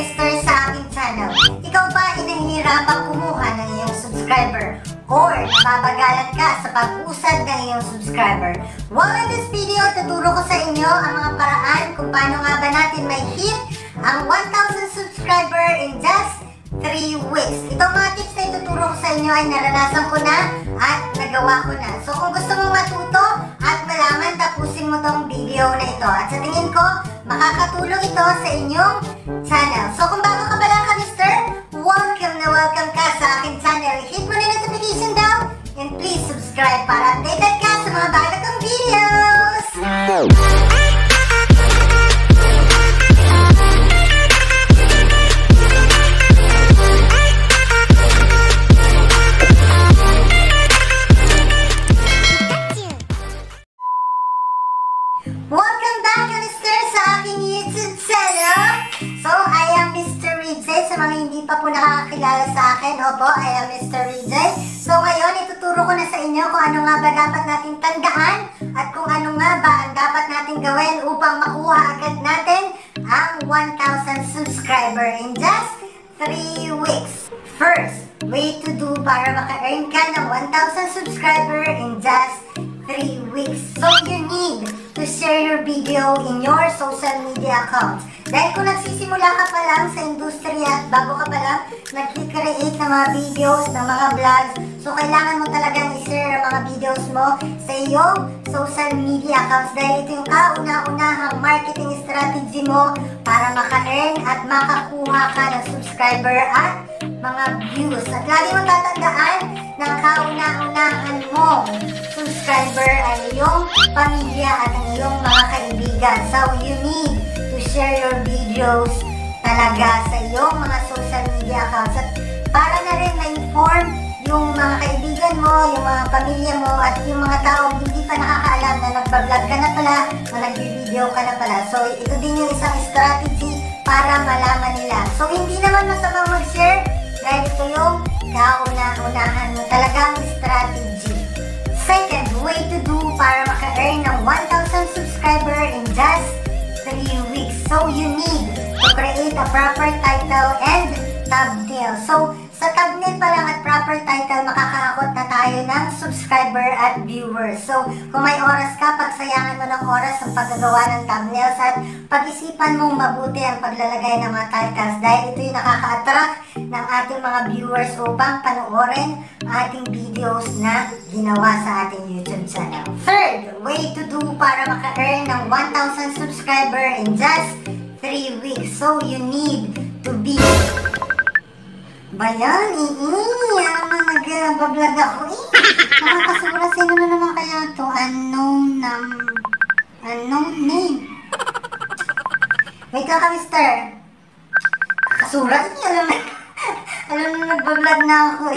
Mister sa aking channel. Ikaw ba inahihirapang kumuha ng iyong subscriber or nababagalan ka sa pag-usad ng iyong subscriber? Well, in this video, tuturo ko sa inyo ang mga paraan kung paano nga ba natin may hit ang 1,000 subscriber in just 3 weeks. Itong mga tips na ituturo ko sa inyo ay naranasan ko na at nagawa ko na. So kung gusto mong matuto at malaman, tapusin mo tong video na ito. At sa tingin ko, makakatulong ito sa inyong channel. So kung bago ka pa lang ka, Mister, welcome na welcome ka sa aking channel. Hit mo na notification bell and please subscribe para updated ka sa mga bago kong videos. Welcome back, Mister, sa aking YouTube channel. So, I am Mr. Rijay. Sa mga hindi pa po nakakakilala sa akin, opo, I am Mr. Rijay. So, ngayon, ituturo ko na sa inyo kung ano nga ba dapat nating tandaan at kung ano nga ba ang dapat nating gawin upang makuha agad natin ang 1,000 subscriber in just 3 weeks. First, way to do para maka-earn ka ng 1,000 subscriber in just 3 weeks. So you need to share your video in your social media accounts. Dahil kung nagsisimula ka pa lang sa industriya at bago ka pa lang nag-create ng mga videos, ng mga vlogs, so kailangan mo talagang i-share ang mga videos mo sa iyong social media accounts dahil ito yung kauna-unahang marketing strategy mo para maka-earn at makakuha ka ng subscriber at mga views. At lagi mong tatandaan ng kauna-unahan mo subscriber ang iyong pamilya at ang iyong mga kaibigan. So you need to share your videos talaga sa iyong mga social media accounts at para na rin ma-inform yung mga kaibigan mo, yung mga pamilya mo at yung mga taong hindi pa nakakaalam na nagpa-vlog ka na pala, na nag-video ka na pala. So ito din yung isang strategy para malaman nila. So hindi naman masamang mag-share dahil ito yung kauna-unahan mo talagang strategy. Second way to do para maka-earn ng 1,000 subscriber in just 3 weeks. So you need to create a proper title and thumbnail. So sa thumbnail pa lang at proper title, makakaakot na tayo ng subscriber at viewers. So kung may oras ka, pagsayangan mo ng oras ang paggagawa ng thumbnails at pag-isipan mong mabuti ang paglalagay ng mga titles dahil ito yung nakaka-attract ng ating mga viewers upang panoorin ating videos na ginawa sa ating YouTube channel. Third way to do para maka-earn ng 1,000 subscriber in just 3 weeks. So you need to be bayan, ano man nag-vlog ako nakakasura, sino na naman kaya to? Unknown name. Wait lang ka, Mister. Nakakasura, alam na nag-vlog na ako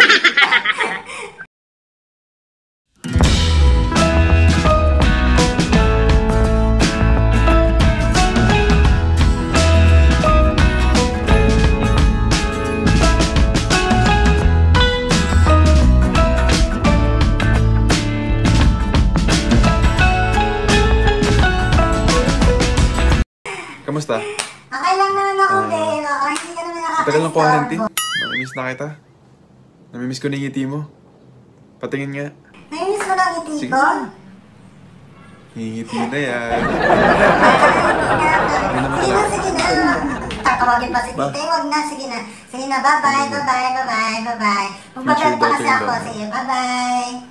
Kamusta? Okay lang naman ako, babe. Hindi ka naman nakakaistorbo. Tagal ng quarantine. Namimiss na kita. Namimiss ko na yung ngiti mo. Patingin nga. Namimiss mo lang ngiti ko? Ngiti na yan. Sige na. Tatawagin pa si tita. Huwag na. Sige na. Sige na. Bye-bye. Magbablog pa kasi ako. Sige, bye-bye.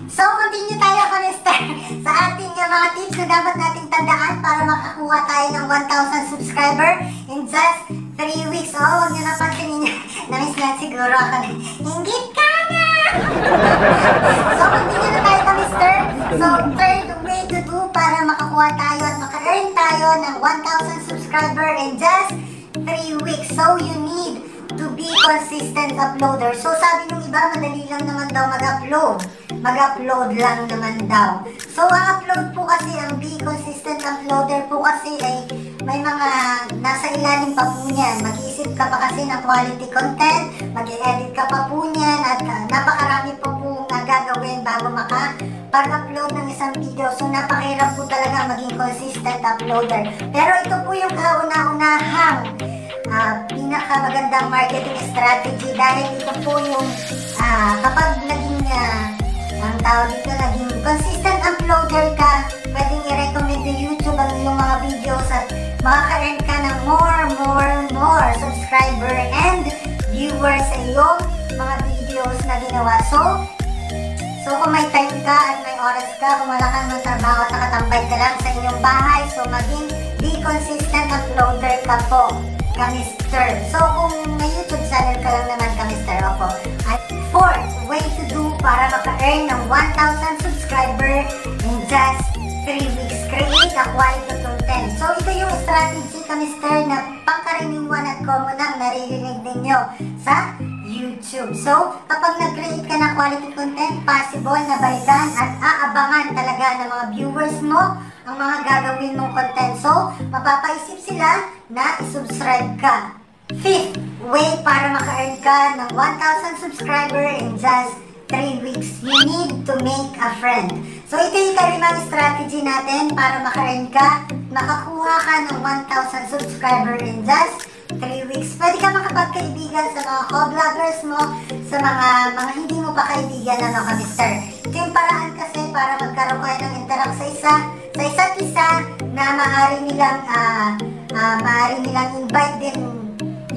So, continue tayo, Mister, sa ating mga tips na dapat nating tandaan para makakuha tayo ng 1,000 subscriber in just 3 weeks. Oh, huwag nyo napansinin niya. Namiss lang siguro ako. Hinggit ka na! So, continue na tayo, Mister. So, third way to do para makakuha tayo at maka-earn tayo ng 1,000 subscriber in just 3 weeks. So, you need to be consistent uploader. So, sabi nung iba, madali lang naman daw mag-upload. Mag-upload lang naman daw. So, ang upload po kasi, ang be consistent uploader po kasi ay may mga nasa ilalim pa po niyan. Mag-iisip ka pa kasi ng quality content, mag-i-edit ka pa po niyan, at napakarami po po na gagawin bago makapag-upload ng isang video. So, napakahirap po talaga maging consistent uploader. Pero ito po yung kauna-unahang pinakamagandang marketing strategy dahil ito po yung kapag naging ang tawag dito, naging consistent uploader ka, pwedeng i-recommend ng YouTube ang iyong mga videos at makaka-earn ka ng more subscriber and viewers sa iyong mga videos na ginawa. So kung may time ka at may oras ka, kung wala kang trabaho at nakatambay ka lang sa inyong bahay, so maging be consistent uploader ka po, Kamister. So kung may YouTube channel ka lang naman, Kamister, opo. At fourth way to do para maka-earn ng 1,000 subscriber in just 3 weeks. Create a quality content. So ito yung strategy, Kamister, na pangkaraniwan at common ang naririnig ninyo sa YouTube. So, kapag nag-create ka ng quality content, possible na balikan at aabangan talaga ng mga viewers mo ang mga gagawin mong content. So, mapapaisip sila na isubscribe ka. Fifth way para maka-earn ka ng 1,000 subscriber in just 3 weeks. You need to make a friend. So, ito yung kalimang strategy natin para maka-earn ka. Makakuha ka ng 1,000 subscriber in just 3 weeks. Pwede ka makapagkaibigan sa mga co-vloggers mo, sa mga hindi mo pa kaibigan, Kamister. Ito yung paraan kasi para magkaroon kayo ng interact sa isa't isa na maaari nilang invite din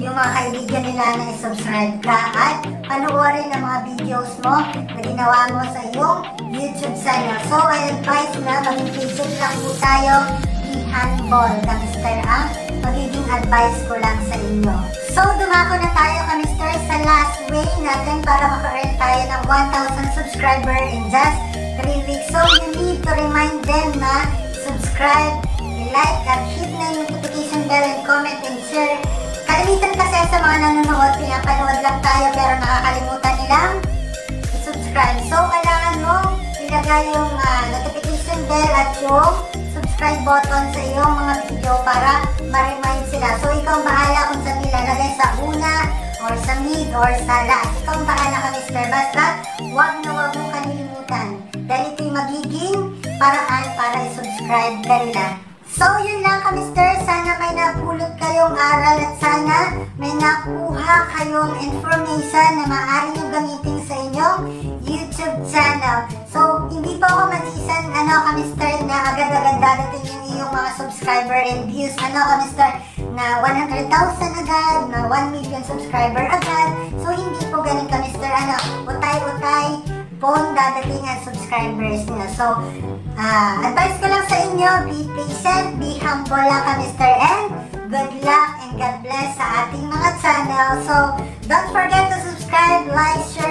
yung mga kaibigan nila na i-subscribe ka at panoorin ang mga videos mo na ginawa mo sa iyong YouTube channel. So, I advise na maging patient lang po tayo. Be humble, Kamister, ang magiging advice ko lang sa inyo. So, dumako na tayo, Kamister, sa last way natin para maka-earn tayo ng 1,000 subscriber in just 3 weeks. So, you need to remind them na subscribe, like, at hit na yung notification bell and comment and share. Kalimitan kasi sa mga nanonood, pinapanood lang tayo pero nakakalimutan nilang i-subscribe. So, kailangan mo ilagay yung notification bell at yung subscribe button sa iyong mga video para ma-remind sila. So, ikaw ang bahala kung saan ilalagay, sa una, or sa mid, or sa last. Ikaw ang bahala, Kamister. Basta, huwag mong kanilimutan. Dahil ito'y magiging paraan para i-subscribe ka nila. So, yun lang, Kamister. Sana may napulot kayong aral at sana may nakuha kayong information na maaari nyo gamitin sa inyong YouTube channel. So, hindi po ako mag-isan, Kamister, na agad-agad dadating yung iyong mga subscriber and views, Kamister, na 100,000 agad, na 1 million subscriber agad. So, hindi po ganun, Kamister, utay-utay pong dadating ang subscribers niyo. So, advice ko lang sa inyo, be patient, be humble lang, Kamister, and good luck and God bless sa ating mga channel. So, don't forget to subscribe, like, share,